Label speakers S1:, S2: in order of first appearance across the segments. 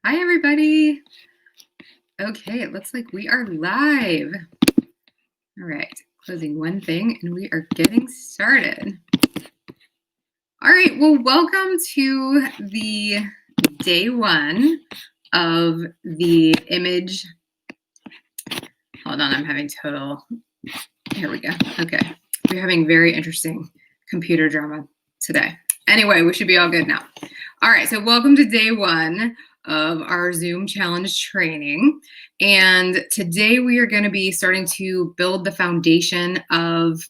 S1: Hi, everybody. Okay, it looks like we are live. All right, closing one thing and we are getting started. All right, well, welcome to the day one of the image. Hold on, I'm having here we go. Okay, we're having very interesting computer drama today. Anyway, we should be all good now. All right, so welcome to day one of our Zoom challenge training. And today we are going to be starting to build the foundation of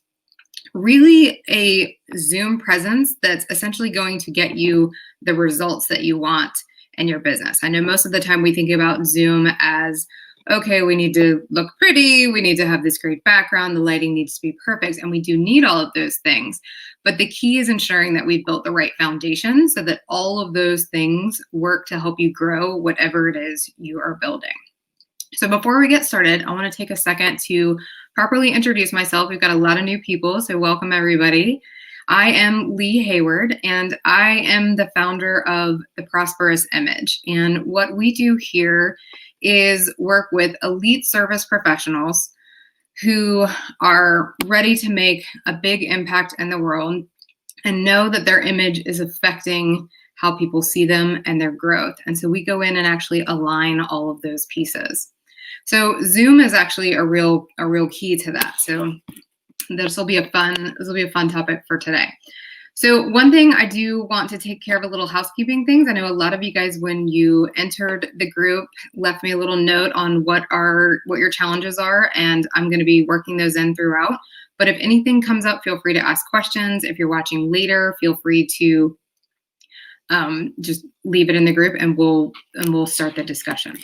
S1: really a Zoom presence that's essentially going to get you the results that you want in your business. I know most of the time we think about Zoom as, okay, we need to look pretty, we need to have this great background, the lighting needs to be perfect, and we do need all of those things. But the key is ensuring that we've built the right foundation so that all of those things work to help you grow whatever it is you are building. So before we get started, I want to take a second to properly introduce myself. We've got a lot of new people, so welcome everybody. I am Lee Hayward, and I am the founder of the Prosperous Image. And what we do here is work with elite service professionals who are ready to make a big impact in the world and know that their image is affecting how people see them and their growth. And so we go in and actually align all of those pieces. So Zoom is actually a real key to that. So this will be a fun topic for today. So one thing I do want to take care of, a little housekeeping things. I know a lot of you guys, when you entered the group, left me a little note on what your challenges are, and I'm going to be working those in throughout. But if anything comes up, feel free to ask questions. If you're watching later, feel free to just leave it in the group, and we'll start the discussion.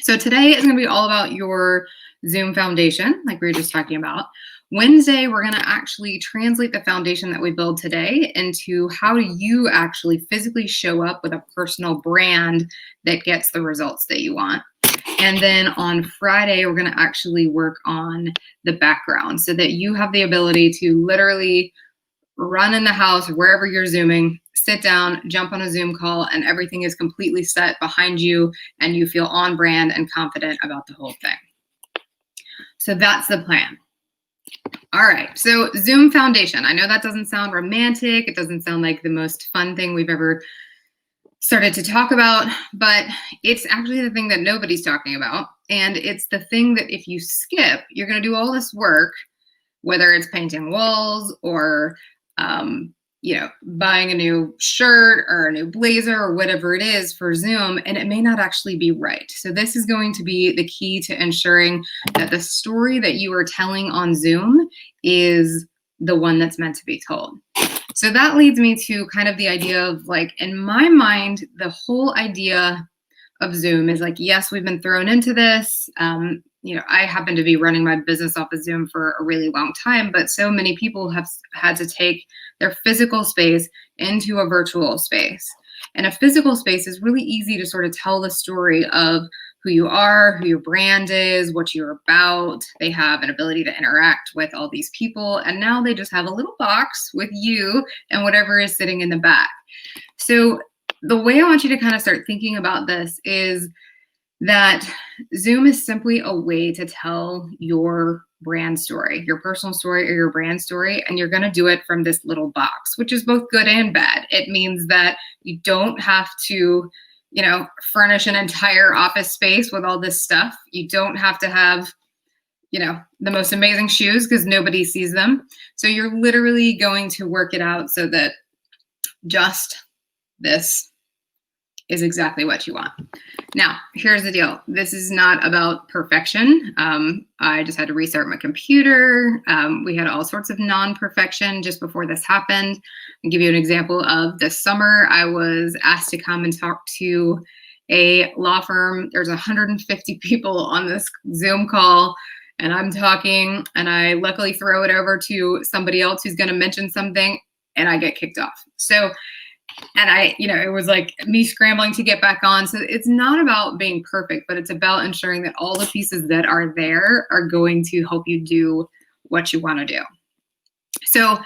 S1: So today is going to be all about your Zoom foundation, like we were just talking about. Wednesday, we're going to actually translate the foundation that we build today into how do you actually physically show up with a personal brand that gets the results that you want. And then on Friday, we're going to actually work on the background so that you have the ability to literally run in the house, wherever you're Zooming, sit down, jump on a Zoom call, and everything is completely set behind you, and you feel on brand and confident about the whole thing. So that's the plan. All right, so Zoom foundation. I know that doesn't sound romantic. It doesn't sound like the most fun thing we've ever started to talk about, but it's actually the thing that nobody's talking about. And it's the thing that if you skip, you're going to do all this work, whether it's painting walls or buying a new shirt or a new blazer or whatever it is for Zoom, and it may not actually be right. So this is going to be the key to ensuring that the story that you are telling on Zoom is the one that's meant to be told. So that leads me to kind of the idea of, like, in my mind, the whole idea of Zoom is like, yes, we've been thrown into this. I happen to be running my business off of Zoom for a really long time, but so many people have had to take their physical space into a virtual space. And a physical space is really easy to sort of tell the story of who you are, who your brand is, what you're about. They have an ability to interact with all these people, and now they just have a little box with you and whatever is sitting in the back. So the way I want you to kind of start thinking about this is that Zoom is simply a way to tell your brand story, your personal story or your brand story, and you're going to do it from this little box, which is both good and bad. It means that you don't have to, furnish an entire office space with all this stuff. You don't have to have, the most amazing shoes because nobody sees them. So you're literally going to work it out so that just this is exactly what you want. Now, here's the deal. This is not about perfection. I just had to restart my computer. We had all sorts of non-perfection just before this happened. I'll give you an example of this summer. I was asked to come and talk to a law firm. There's 150 people on this Zoom call, and I'm talking, and I luckily throw it over to somebody else who's going to mention something, and I get kicked off. So, and it was like me scrambling to get back on. So it's not about being perfect, but it's about ensuring that all the pieces that are there are going to help you do what you want to do. So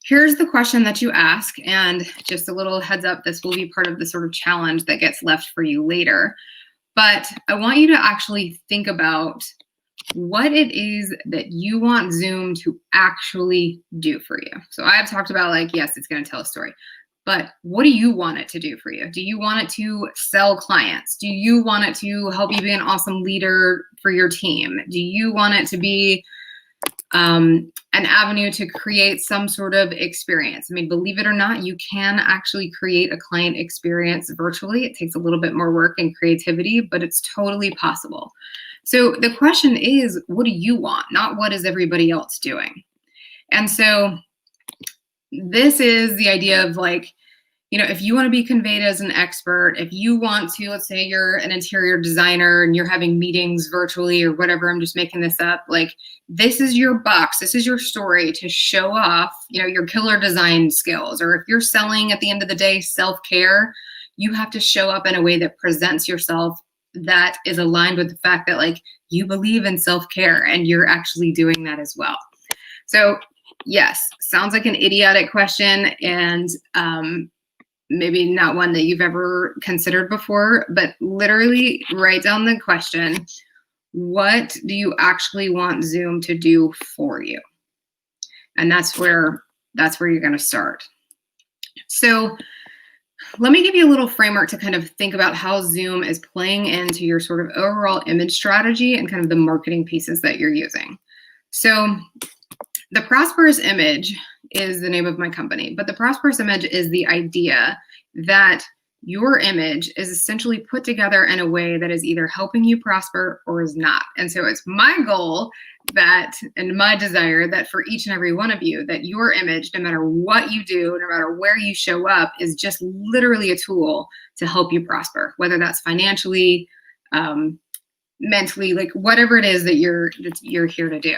S1: here's the question that you ask, and just a little heads up, this will be part of the sort of challenge that gets left for you later. But I want you to actually think about what it is that you want Zoom to actually do for you. So I've talked about, like, yes, it's going to tell a story, but what do you want it to do for you? Do you want it to sell clients? Do you want it to help you be an awesome leader for your team? Do you want it to be an avenue to create some sort of experience? I mean, believe it or not, you can actually create a client experience virtually. It takes a little bit more work and creativity, but it's totally possible. So the question is, what do you want? Not what is everybody else doing? And so this is the idea of, like, you know, if you want to be conveyed as an expert, if you want to, let's say you're an interior designer and you're having meetings virtually or whatever, I'm just making this up, like, this is your box, this is your story to show off, you know, your killer design skills. Or if you're selling, at the end of the day, self-care, you have to show up in a way that presents yourself that is aligned with the fact that, like, you believe in self-care and you're actually doing that as well. So yes, sounds like an idiotic question, and maybe not one that you've ever considered before, but literally write down the question, what do you actually want Zoom to do for you? And that's where you're going to start. So let me give you a little framework to kind of think about how Zoom is playing into your sort of overall image strategy and kind of the marketing pieces that you're using. So the Prosperous Image is the name of my company, but the Prosperous Image is the idea that your image is essentially put together in a way that is either helping you prosper or is not. And so it's my goal that, and my desire that for each and every one of you, that your image, no matter what you do, no matter where you show up, is just literally a tool to help you prosper, whether that's financially, mentally, like whatever it is that you're here to do.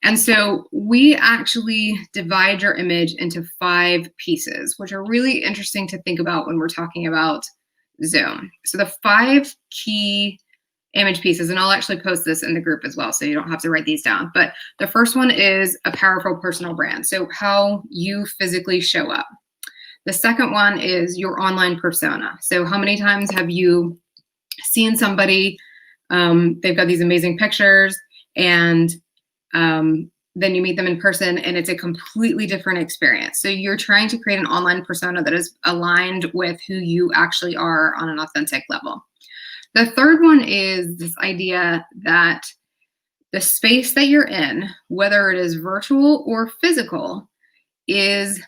S1: And so we actually divide your image into 5 pieces, which are really interesting to think about when we're talking about Zoom. So the 5 key image pieces, and I'll actually post this in the group as well, so you don't have to write these down. But the first one is a powerful personal brand. So how you physically show up. The second one is your online persona. So how many times have you seen somebody, they've got these amazing pictures, and then you meet them in person and it's a completely different experience. So you're trying to create an online persona that is aligned with who you actually are on an authentic level. The third one is this idea that the space that you're in, whether it is virtual or physical, needs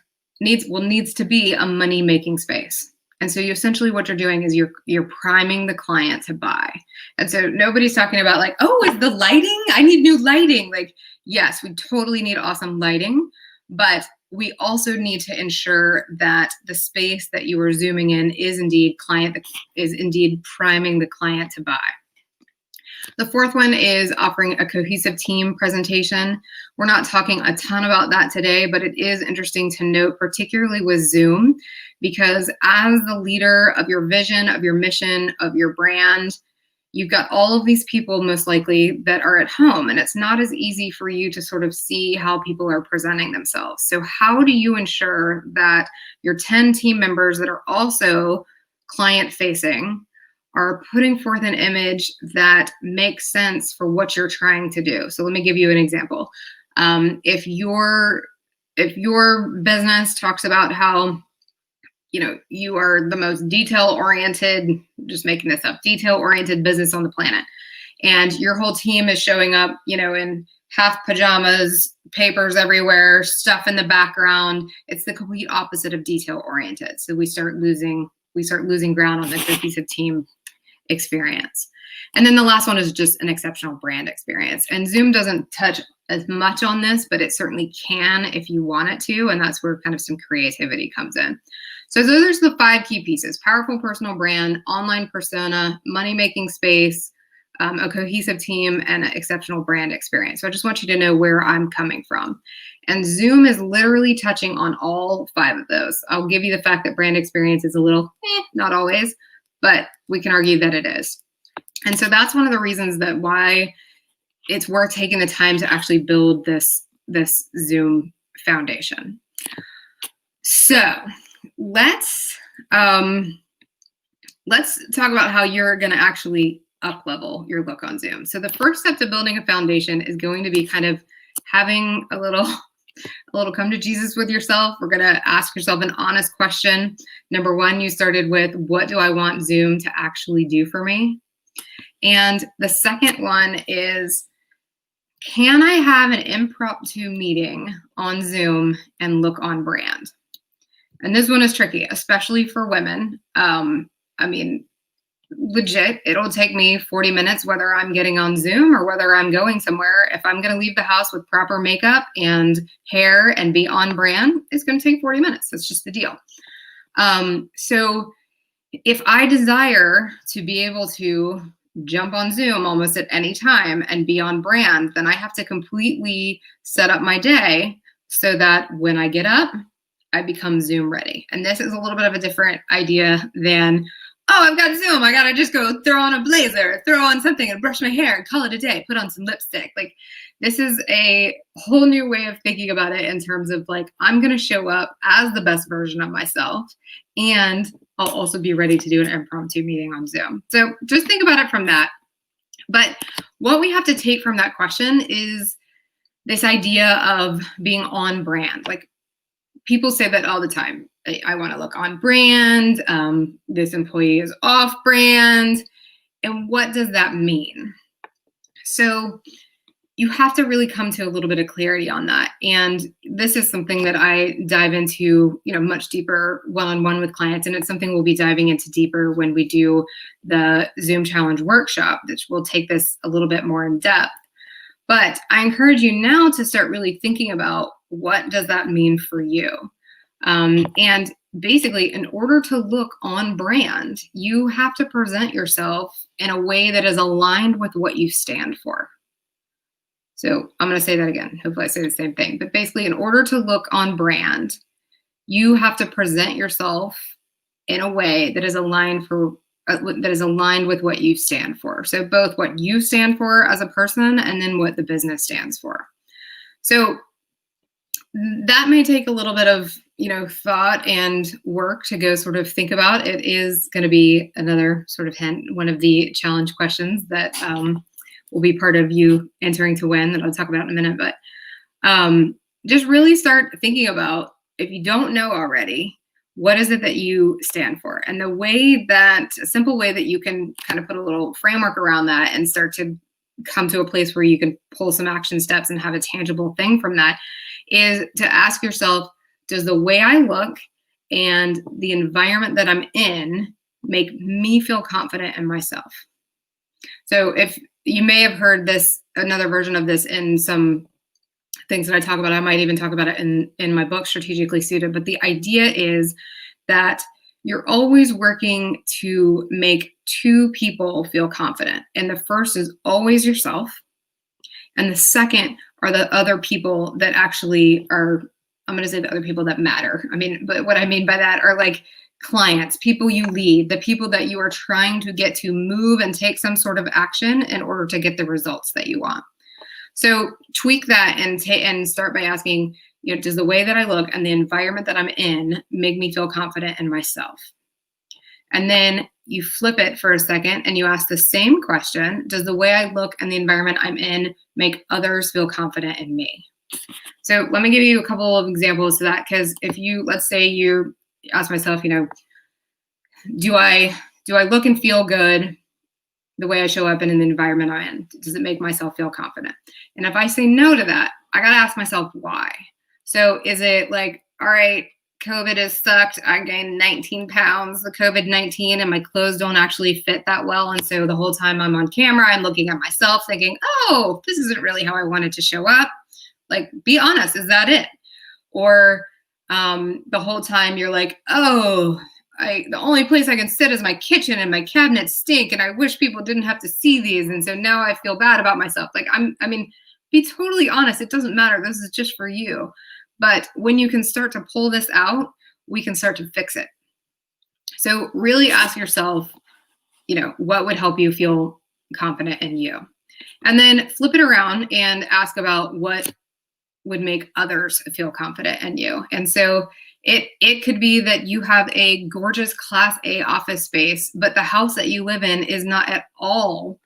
S1: to be a money-making space. And so essentially what you're doing is you're priming the client to buy. And so nobody's talking about, like, oh, is the lighting? I need new lighting. Like, yes, we totally need awesome lighting, but we also need to ensure that the space that you are Zooming in is indeed priming the client to buy. The fourth one is offering a cohesive team presentation. We're not talking a ton about that today, but it is interesting to note, particularly with Zoom, because as the leader of your vision, of your mission, of your brand, you've got all of these people most likely that are at home, and it's not as easy for you to sort of see how people are presenting themselves. So how do you ensure that your 10 team members that are also client-facing are putting forth an image that makes sense for what you're trying to do? So let me give you an example. If your business talks about how, you know, you are the most detail-oriented, just making this up, detail-oriented business on the planet, and your whole team is showing up, you know, in half pajamas, papers everywhere, stuff in the background, it's the complete opposite of detail-oriented. So we start losing ground on the cohesive team experience. And then the last one is just an exceptional brand experience. And Zoom doesn't touch as much on this, but it certainly can if you want it to. And that's where kind of some creativity comes in. So those are the 5 key pieces: powerful personal brand, online persona, money-making space, a cohesive team, and an exceptional brand experience. So I just want you to know where I'm coming from. And Zoom is literally touching on all 5 of those. I'll give you the fact that brand experience is a little, not always, but we can argue that it is. And so that's one of the reasons that why it's worth taking the time to actually build this Zoom foundation. So let's talk about how you're going to actually up level your look on Zoom. So the first step to building a foundation is going to be kind of having a little come to Jesus with yourself. We're going to ask yourself an honest question. Number one, you started with, what do I want Zoom to actually do for me? And the second one is, can I have an impromptu meeting on Zoom and look on brand? And this one is tricky, especially for women. I mean, legit, it'll take me 40 minutes, whether I'm getting on Zoom or whether I'm going somewhere. If I'm going to leave the house with proper makeup and hair and be on brand, it's going to take 40 minutes. That's just the deal. So if I desire to be able to jump on Zoom almost at any time and be on brand, then I have to completely set up my day so that when I get up, I become Zoom ready. And this is a little bit of a different idea than, oh, I've got Zoom, I gotta just go throw on a blazer, throw on something and brush my hair and call it a day, put on some lipstick. Like, this is a whole new way of thinking about it in terms of like, I'm gonna show up as the best version of myself, and I'll also be ready to do an impromptu meeting on Zoom. So just think about it from that. But what we have to take from that question is this idea of being on brand. Like, people say that all the time. I want to look on brand. This employee is off brand. And what does that mean? So you have to really come to a little bit of clarity on that. And this is something that I dive into, much deeper one-on-one with clients. And it's something we'll be diving into deeper when we do the Zoom Challenge workshop, which will take this a little bit more in depth. But I encourage you now to start really thinking about, what does that mean for you? And basically, in order to look on brand, you have to present yourself in a way that is aligned with what you stand for. So I'm going to say that again. Hopefully I say the same thing. But basically, in order to look on brand, you have to present yourself in a way that is aligned with what you stand for. So both what you stand for as a person and then what the business stands for. So that may take a little bit of thought and work to go sort of think about. It is going to be another sort of hint, one of the challenge questions that will be part of you entering to win, that I'll talk about in a minute. But just really start thinking about, if you don't know already, what is it that you stand for? And a simple way that you can kind of put a little framework around that and start to come to a place where you can pull some action steps and have a tangible thing from that, is to ask yourself, does the way I look and the environment that I'm in make me feel confident in myself? So if you may have heard this, another version of this in some things that I talk about, I might even talk about it in my book, Strategically Suited. But the idea is that you're always working to make two people feel confident. And the first is always yourself. And the second are the other people that actually are, I'm going to say the other people that matter. But what I mean by that are like clients, people you lead, the people that you are trying to get to move and take some sort of action in order to get the results that you want. So tweak that and start by asking, does the way that I look and the environment that I'm in make me feel confident in myself? And then you flip it for a second and you ask the same question, does the way I look and the environment I'm in make others feel confident in me? So let me give you a couple of examples to that, because let's say you ask myself, do I look and feel good the way I show up and in the environment I'm in? Does it make myself feel confident? And if I say no to that, I got to ask myself why. So is it like, all right, COVID has sucked. I gained 19 pounds, the COVID-19, and my clothes don't actually fit that well. And so the whole time I'm on camera, I'm looking at myself thinking, oh, this isn't really how I wanted to show up. Like, be honest, is that it? Or the whole time you're like, oh, the only place I can sit is my kitchen and my cabinets stink and I wish people didn't have to see these. And so now I feel bad about myself. Like, be totally honest. It doesn't matter. This is just for you. But when you can start to pull this out, we can start to fix it. So really ask yourself, what would help you feel confident in you? And then flip it around and ask about what would make others feel confident in you. And so it could be that you have a gorgeous Class A office space, but the house that you live in is not at all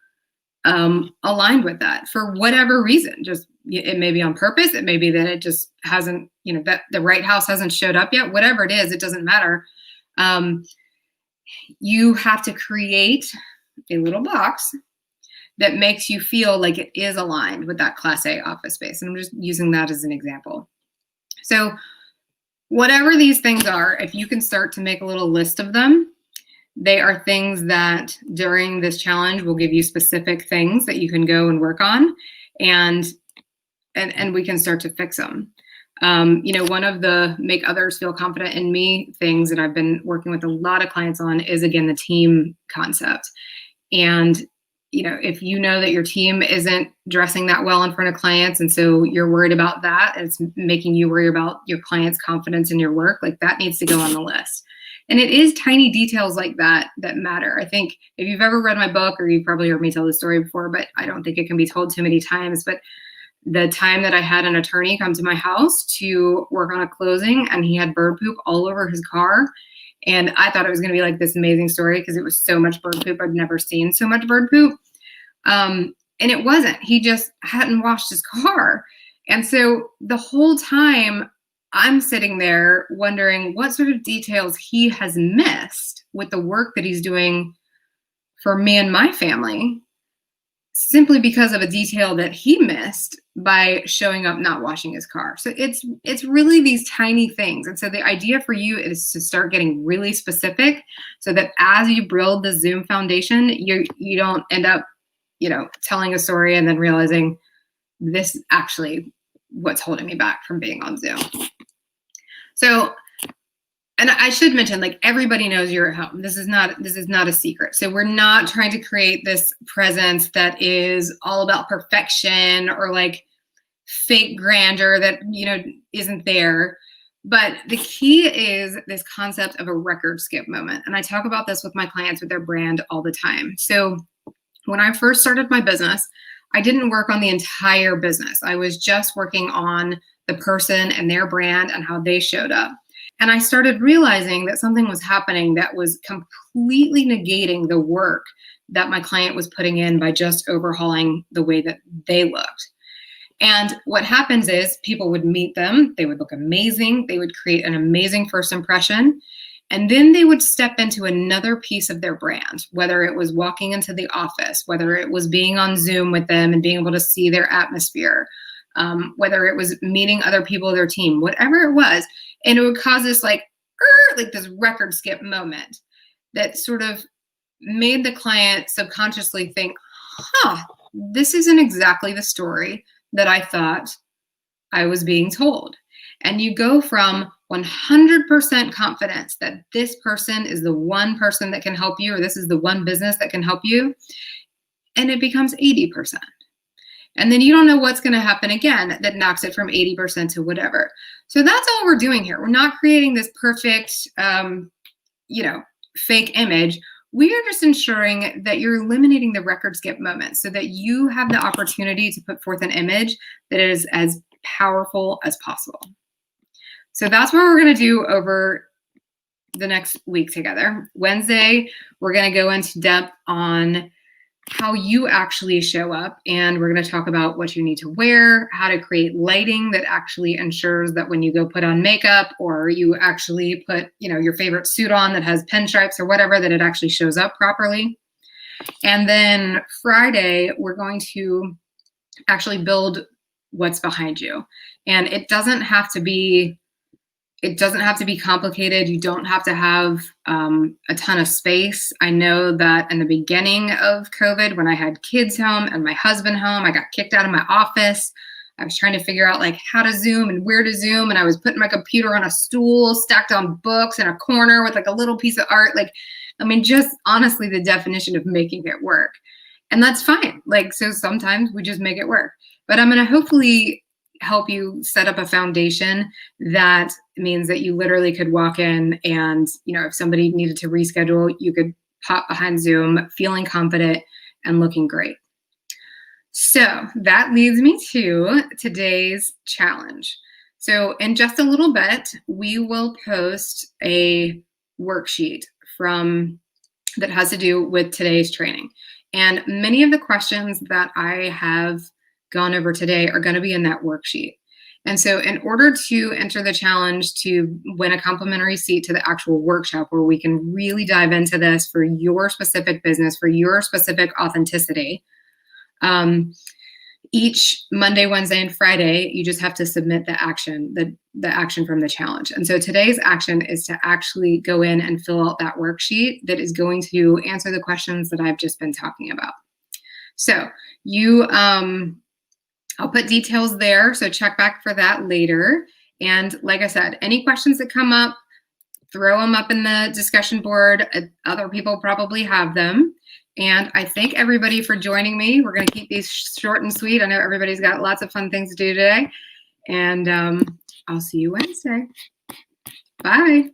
S1: aligned with that for whatever reason. Just it may be on purpose. It may be that it just hasn't, that the right house hasn't showed up yet. Whatever it is, it doesn't matter. You have to create a little box that makes you feel like it is aligned with that Class A office space. And I'm just using that as an example. So whatever these things are, if you can start to make a little list of them, they are things that during this challenge will give you specific things that you can go and work on, and we can start to fix them. One of the make others feel confident in me things that I've been working with a lot of clients on is, again, the team concept. And if you know that your team isn't dressing that well in front of clients, and so you're worried about that, and it's making you worry about your clients' confidence in your work, like that needs to go on the list. And it is tiny details like that that matter. I think if you've ever read my book, or you've probably heard me tell the story before, but I don't think it can be told too many times, but the time that I had an attorney come to my house to work on a closing, and he had bird poop all over his car. And I thought it was going to be like this amazing story because it was so much bird poop. I've never seen so much bird poop. And it wasn't. He just hadn't washed his car. And so the whole time I'm sitting there wondering what sort of details he has missed with the work that he's doing for me and my family, simply because of a detail that he missed by showing up not washing his car. So it's really these tiny things. And so the idea for you is to start getting really specific so that as you build the Zoom foundation, you don't end up, telling a story and then realizing this is actually what's holding me back from being on Zoom. So, and I should mention, like, everybody knows you're at home. This is not a secret. So we're not trying to create this presence that is all about perfection or like fake grandeur that, isn't there. But the key is this concept of a record skip moment. And I talk about this with my clients with their brand all the time. So when I first started my business, I didn't work on the entire business. I was just working on the person and their brand and how they showed up. And I started realizing that something was happening that was completely negating the work that my client was putting in by just overhauling the way that they looked. And what happens is people would meet them, they would look amazing, they would create an amazing first impression, and then they would step into another piece of their brand, whether it was walking into the office, whether it was being on Zoom with them and being able to see their atmosphere, whether it was meeting other people of their team, whatever it was. And it would cause this like this record skip moment that sort of made the client subconsciously think, this isn't exactly the story that I thought I was being told. And you go from 100% confidence that this person is the one person that can help you, or this is the one business that can help you, and it becomes 80%. And then you don't know what's going to happen again that knocks it from 80% to whatever. So that's all we're doing here. We're not creating this perfect, fake image. We are just ensuring that you're eliminating the record skip moment so that you have the opportunity to put forth an image that is as powerful as possible. So that's what we're going to do over the next week together. Wednesday, we're going to go into depth on how you actually show up, and we're going to talk about what you need to wear, how to create lighting that actually ensures that when you go put on makeup, or you actually put, your favorite suit on that has pinstripes or whatever, that it actually shows up properly. And then Friday, we're going to actually build what's behind you. And it doesn't have to be complicated. You don't have to have a ton of space. I know that in the beginning of COVID, when I had kids home and my husband home, I got kicked out of my office. I was trying to figure out like how to Zoom and where to Zoom. And I was putting my computer on a stool, stacked on books in a corner with like a little piece of art. Just honestly, the definition of making it work. And that's fine. So sometimes we just make it work. But I'm going to hopefully help you set up a foundation that means that you literally could walk in and, if somebody needed to reschedule, you could pop behind Zoom feeling confident and looking great. So that leads me to today's challenge. So in just a little bit, we will post a worksheet that has to do with today's training. And many of the questions that I have gone over today are going to be in that worksheet. And so in order to enter the challenge to win a complimentary seat to the actual workshop where we can really dive into this for your specific business, for your specific authenticity, each Monday, Wednesday, and Friday, you just have to submit the action, the action from the challenge. And so today's action is to actually go in and fill out that worksheet that is going to answer the questions that I've just been talking about. So I'll put details there, so check back for that later. And like I said, any questions that come up, throw them up in the discussion board. Other people probably have them. And I thank everybody for joining me. We're going to keep these short and sweet. I know everybody's got lots of fun things to do today. And I'll see you Wednesday. Bye.